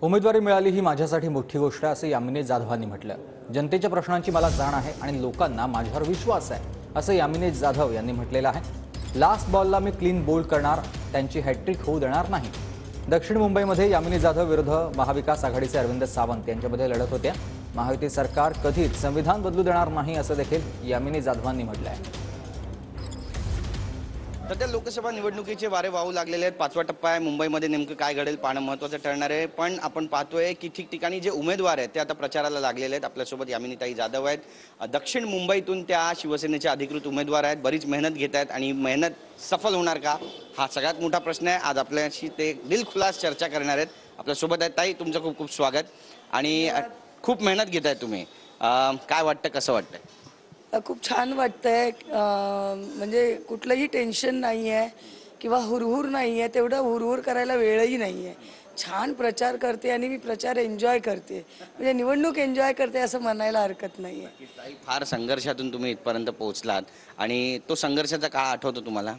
उमेदवारी मिळाली ही माझ्यासाठी मोठी गोष्ट आहे असं यामिनी जाधवांनी म्हटलं। जनतेच्या प्रश्नांची मला जाण आहे आणि लोकांना माझ्यावर विश्वास आहे असं यामिनी जाधव यांनी म्हटलेलं आहे। लास्ट बॉलला मी क्लीन बोल्ड करणार, त्यांची हॅट्रिक होऊ देणार नाही। दक्षिण मुंबईमध्ये यामिनी जाधव विरुद्ध महाविकास आघाडीचे अरविंद सावंत यांच्यामध्ये लढत होत्या। महायुती सरकार कधीच संविधान बदलू देणार नाही असं देखील यामिनी जाधवांनी म्हटलं आहे। सध्या लोकसभा निवडणुकीचे वारे वाहू लागलेले आहेत। पाचवा टप्पा आहे। मुंबईमध्ये नेमकं काय घडेल पाहणं महत्त्वाचं ठरणार आहे। पण आपण पाहतोय की ठिकठिकाणी जे उमेदवार आहेत ते आता प्रचाराला लागलेले आहेत। आपल्यासोबत यामिनीताई जाधव आहेत। दक्षिण मुंबईतून त्या शिवसेनेचे अधिकृत उमेदवार आहेत। बरीच मेहनत घेत आहेत आणि मेहनत सफल होणार का हा सगळ्यात मोठा प्रश्न आहे। आज आपल्याशी ते दिलखुलास चर्चा करणार आहेत। आपल्यासोबत आहेत ताई, तुमचं खूप खूप स्वागत। आणि खूप मेहनत घेत आहे तुम्ही, काय वाटतं, कसं वाटतं? खूप छान वाटतंय। म्हणजे कुठलंही टेन्शन नाही आहे किंवा हुरहुर नाही आहे, तेवढं हुरहुर करायला वेळही नाही आहे। छान प्रचार करते आणि मी प्रचार एन्जॉय करते, म्हणजे निवडणूक एन्जॉय करते असं म्हणायला हरकत नाही आहे। फार संघर्षातून तुम्ही इथपर्यंत पोहोचलात आणि तो संघर्षाचा काळ आठवतो तुम्हाला?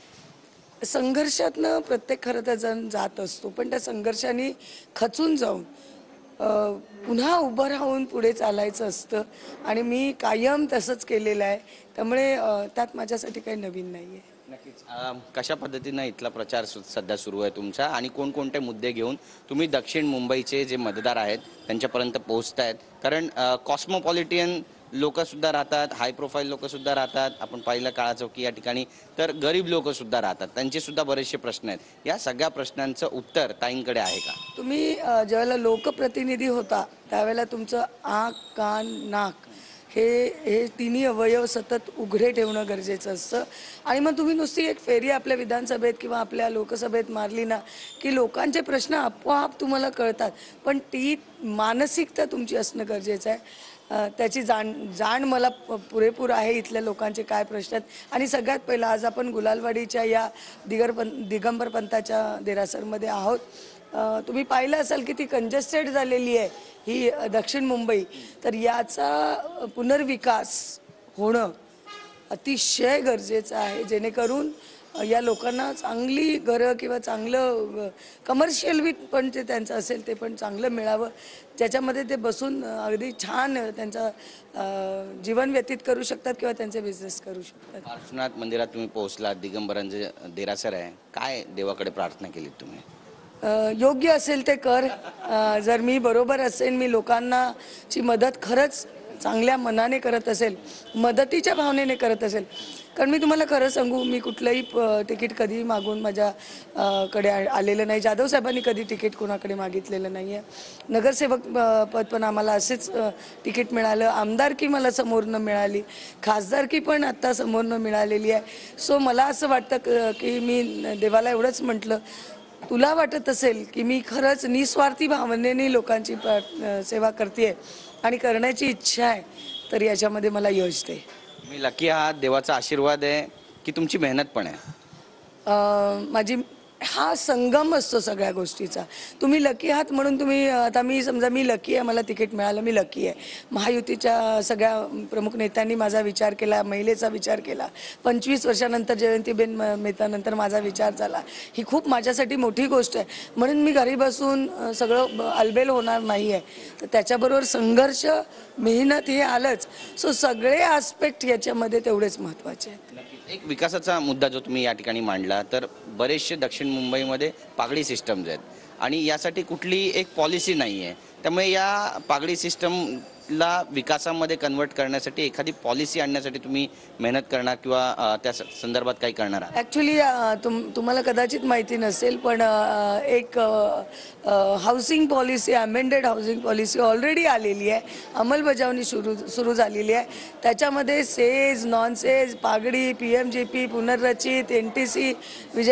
संघर्षातनं प्रत्येक खरं तर जण जात असतो, पण त्या संघर्षाने खचून जाऊन पुन्हा उभं राहून पुढे चालायचं असतं आणि मी कायम तसंच केलेलं आहे। त्यामुळे त्यात माझ्यासाठी काही नवीन नाही आहे। नक्कीच। कशा पद्धतीनं इथला प्रचार सध्या सुरू आहे तुमचा आणि कोणकोणते मुद्दे घेऊन तुम्ही दक्षिण मुंबईचे जे मतदार आहेत त्यांच्यापर्यंत पोहोचतायत? कारण कॉस्मोपॉलिटियन लोकसुद्धा राहतात, हाय प्रोफाईल लोकसुद्धा राहतात, आपण पाहिलं काळा चौकी या ठिकाणी, तर गरीब लोकसुद्धा राहतात, त्यांचेसुद्धा बरेचसे प्रश्न आहेत। या सगळ्या प्रश्नांचं उत्तर ताईंकडे आहे का? तुम्ही ज्यावेळेला लोकप्रतिनिधी होता त्यावेळेला तुमचं आँख, कान, नाक हे तिन्ही अवयव सतत उघडे ठेवणं गरजेचं असतं। आणि मग तुम्ही नुसती एक फेरी आपल्या विधानसभेत किंवा आपल्या लोकसभेत मारली ना की लोकांचे प्रश्न आपोआप तुम्हाला कळतात, पण ती मानसिकता तुमची असणं गरजेचं आहे। त्याची जाण मला पुरेपूर आहे, इथल्या लोकांचे काय प्रश्न आहेत। आणि सगळ्यात पहिला आज आपण गुलालवाडीच्या या दिगंबर पंथाच्या देरासरमध्ये आहोत। तुम्ही पाहिलं असाल की ती कंजेस्टेड झालेली आहे ही दक्षिण मुंबई, तर याचा पुनर्विकास होणं अतिशय गरजेचं आहे, जेणेकरून या लोकांना चांगली घरं किंवा चांगलं कमर्शियल पण जे त्यांचं असेल ते पण चांगलं मिळावं, ज्याच्यामध्ये ते बसून अगदी छान त्यांचा जीवन व्यतीत करू शकतात किंवा त्यांचे बिझनेस करू शकतात। पार्श्वनाथ मंदिरात तुम्ही पोहोचलात, दिगंबरांचे देरासर आहे, काय देवाकडे प्रार्थना केली तुम्ही? योग्य असेल ते कर। जर मी बरोबर असेल, मी लोकांना ची मदत खरंच चांगल्या मनाने करत असेल, मदतीच्या भावनेने करत असेल, कारण मी तुम्हाला खरं सांगू, मी कुठलंही तिकीट कधी मागून माझ्याकडे आलेलं नाही। जाधव साहेबांनी कधी तिकीट कोणाकडे मागितलेलं नाही आहे। नगरसेवक पद पण आम्हाला असेच तिकीट मिळालं, आमदारकी मला समोरनं मिळाली, खासदारकी पण आत्ता समोरनं मिळालेली आहे। सो मला असं वाटतं की मी देवाला एवढंच म्हटलं, तुला वाटत असेल की मी खरंच निस्वार्थी भावनेने लोकांची सेवा करते आणि करण्याची इच्छा आहे, तर याच्यामध्ये मला यश दे। मी लकी आहात, देवाचा आशीर्वाद आहे की तुमची मेहनत पण आहे? माझी हा संगम असतो सगळ्या गोष्टीचा। तुम्ही लकी आहात म्हणून तुम्ही आता मी समजा मी लकी आहे, मला तिकीट मिळालं, मी लकी आहे। महायुतीच्या सगळ्या प्रमुख नेत्यांनी माझा विचार केला, महिलेचा विचार केला, 25 वर्षानंतर जयंतीबेन मेहतानंतर माझा विचार झाला, ही खूप माझ्यासाठी मोठी गोष्ट आहे। म्हणून मी घरी बसून सगळं अलबेल होणार नाही आहे, तर त्याच्याबरोबर संघर्ष, मेहनत हे आलंच। सो सगळे आस्पेक्ट याच्यामध्ये तेवढेच महत्त्वाचे आहेत। एक विकासाचा मुद्दा जो तुम्ही या ठिकाणी मांडला, तर बरेचसे दक्षिण मुंबईमध्ये पागडी सिस्टम्स आहेत आणि यासाठी कुठली एक पॉलिसी नाही आहे, त्यामुळे या पागडी सिस्टमला विकासामध्ये कन्वर्ट करण्यासाठी एखादी पॉलिसी आणण्यासाठी तुम्ही मेहनत करणार किंवा त्या संदर्भात काही करणार आहात? ॲक्च्युली तुम्हाला कदाचित माहिती नसेल, पण एक housing policy, amended housing policy already आलेली आहे, अंमलबजावणी सुरू झालेली आहे। त्याच्यामध्ये सेज, नॉन सेज, पागडी, PMGP, पुनर्रचित, NTC,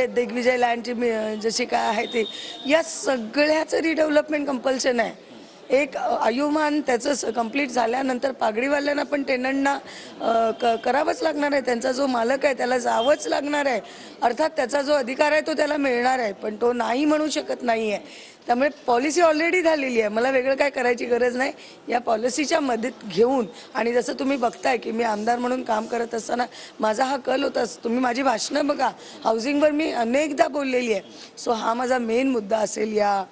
दिग्विजय लँडची जशी काय आहे ती, या सगळ्याचं रिडेव्हलपमेंट कंपल्शन आहे। एक आयुमान त्याचं कंप्लीट झाल्यानंतर पागडीवाल्यांना पण टेनंटना करावंच लागणार आहे, त्यांचा जो मालक आहे त्याला जावंच लागणार आहे, अर्थात त्याचा जो अधिकार आहे तो त्याला मिळणार आहे, पण तो नाही म्हणू शकत नाही आहे। त्यामुळे पॉलिसी ऑलरेडी झालेली आहे, मला वेगळं काय करायची गरज नाही। या पॉलिसीच्या मदत घेऊन, आणि जसं तुम्ही बघताय की मी आमदार म्हणून काम करत असताना माझा हा कल होता, तुम्ही माझी भाषणं बघा, हाऊसिंगवर मी अनेकदा बोललेली आहे। सो हा माझा मेन मुद्दा असेल या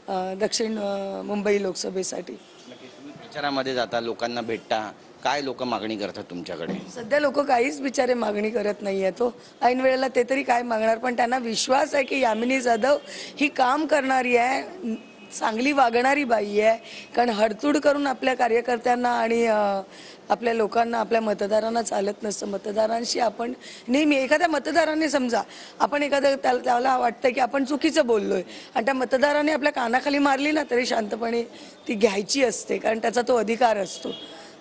दक्षिण मुंबई लोकसभेसाठी. नक्कीच तुम्ही प्रचारामध्ये जाता, लोकांना भेटता, काय लोक मागणी करतात तुमच्याकडे? सध्या लोक काहीच बिचारे मागणी करत नाही आहे. तो ऐन वेळेला ते तरी काय मागणार, पण त्यांना विश्वास आहे की यामिनी जाधव ही काम करणारी आहे, चांगली वागणारी बाई आहे. कारण हडतूड करून आपल्या कार्यकर्त्यांना आणि आपल्या लोकांना, आपल्या मतदारांना चालत नसतं. मतदारांशी आपण नेहमी, एखाद्या मतदाराने समजा आपण एखाद्या त्याला वाटतं की आपण चुकीचं बोललोय आणि त्या मतदाराने आपल्या कानाखाली मारली ना, तरी शांतपणे ती घ्यायची असते, कारण त्याचा तो अधिकार असतो.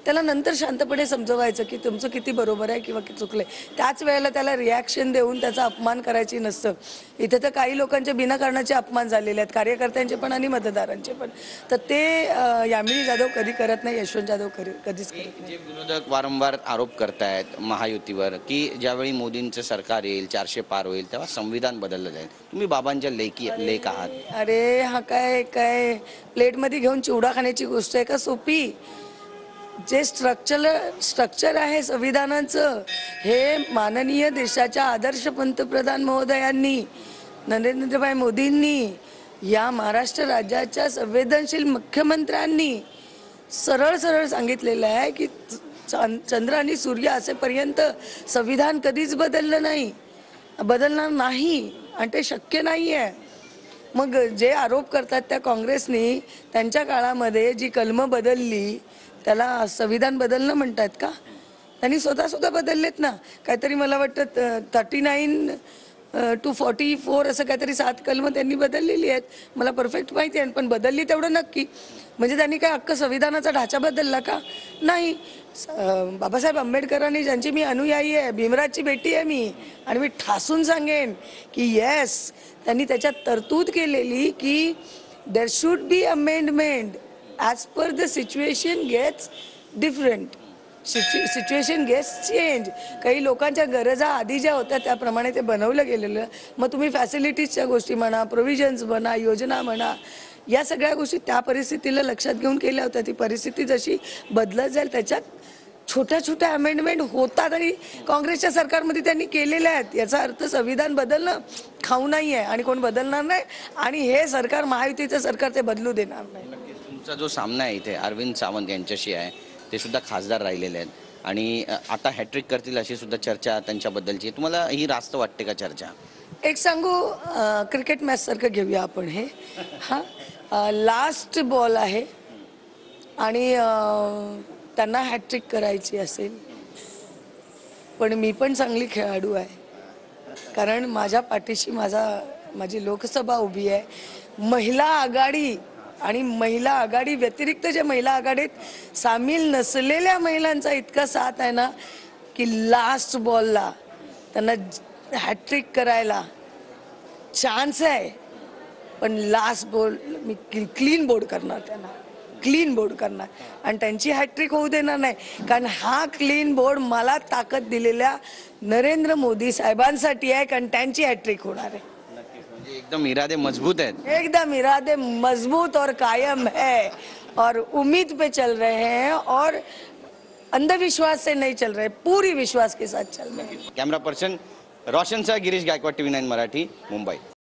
त्याला नंतर शांतपणे समजवायचं की तुमचं किती बरोबर आहे किंवा चुकलंय. त्याच वेळेला त्याला रिॲक्शन देऊन त्याचा अपमान करायची नसतं. इथे तर काही लोकांचे बिनाकारणाचे अपमान झालेले आहेत, कार्यकर्त्यांचे पण आणि मतदारांचे पण. तर ते यामिनी जाधव कधी करत नाही, यशवंत जाधव कधीच करत नाही. जे विरोधक वारंवार आरोप करतायत महायुतीवर की ज्यावेळी मोदींचं सरकार येईल, 400 पार होईल, तेव्हा संविधान बदललं जाईल. तुम्ही बाबांच्या लेख आहात. अरे हा काय काय प्लेटमध्ये घेऊन चिवडा खाण्याची गोष्ट आहे का सोपी? जे स्ट्रक्चर आहे संविधानाचं, हे माननीय देशाच्या आदर्श पंतप्रधान महोदयांनी, नरेंद्रभाई मोदींनी, या महाराष्ट्र राज्याच्या संवेदनशील मुख्यमंत्र्यांनी सरळ सरळ सांगितलेलं आहे की चंद्र आणि सूर्य असेपर्यंत संविधान कधीच बदलणार नाही आणि ते शक्य नाही आहे. मग जे आरोप करतात त्या काँग्रेसनी त्यांच्या काळामध्ये जी कलमं बदलली त्याला संविधान बदलणं म्हणतात का? त्यांनी स्वतः बदललेत ना. काहीतरी मला वाटतं 39 to 44 असं काहीतरी 7 कलमं त्यांनी बदललेली आहेत. मला परफेक्ट माहिती आहे, पण बदलली तेवढं नक्की. म्हणजे त्यांनी काय अख्खं संविधानाचा ढाचा बदलला का? नाही. बाबासाहेब आंबेडकरांनी, ज्यांची मी अनुयायी आहे, भीमराजची बेटी आहे मी, आणि मी ठासून सांगेन की येस, त्यांनी त्याच्यात तरतूद केलेली की there should be amendment as per the situation gets different, situation gets change. काही लोकांच्या गरजा आधी ज्या होत्या त्याप्रमाणे ते बनवलं गेलेलं. मग तुम्ही फॅसिलिटीजच्या गोष्टी म्हणा, प्रोव्हिजन्स म्हणा, योजना म्हणा, या सगळ्या गोष्टी त्या परिस्थितीला लक्षात घेऊन केल्या होत्या. ती परिस्थिती जशी बदलत जाईल त्याच्यात छोट्या छोट्या अमेंडमेंट होतात आणि काँग्रेसच्या सरकारमध्ये त्यांनी केलेल्या आहेत. याचा अर्थ संविधान बदलणं खाऊ नाही आहे आणि कोण बदलणार नाही, आणि हे सरकार, महायुतीचं सरकार, ते बदलू देणार नाही. तुमचा जो सामना आहे इथे अरविंद सावंत यांच्याशी आहे, ते सुद्धा खासदार राहिलेले आहेत आणि आता हॅट्रिक करतील अशी सुद्धा चर्चा त्यांच्याबद्दलची. तुम्हाला ही रास्त वाटते का चर्चा? एक सांगू, क्रिकेट मॅच सारखं घेऊया आपण हे. लास्ट बॉल आहे आणि त्यांना हॅट्रिक करायची असेल, पण मी पण चांगली खेळाडू आहे, कारण माझ्या पाठीशी माझी लोकसभा उभी आहे. महिला आघाडी आणि महिला आघाडी व्यतिरिक्त जे महिला आघाडीत सामील नसलेल्या महिलांचा इतका साथ आहे ना की लास्ट बॉलला त्यांना हॅट्रिक करायला चान्स आहे. पण लास्ट बॉल मी क्लीन बोर्ड करणार, त्यांना क्लीन बोर्ड करणार आणि त्यांची हॅट्रिक होऊ देणार नाही. कारण हा क्लीन बोर्ड मला ताकद दिलेल्या नरेंद्र मोदी साहेबांसाठी आहे, कारण त्यांची हॅट्रिक होणार आहे. म्हणजे एकदम इरादे मजबूत आहेत. एकदम इरादे मजबूत और कायम है और उम्मीद पे चल रहे हैं और अंधविश्वास से नहीं चल रहे, पूरी विश्वास के साथ चल रहे हैं. कॅमेरा पर्सन रोशन सह गिरीश गायकवाड, TV9 मराठी, मुंबई.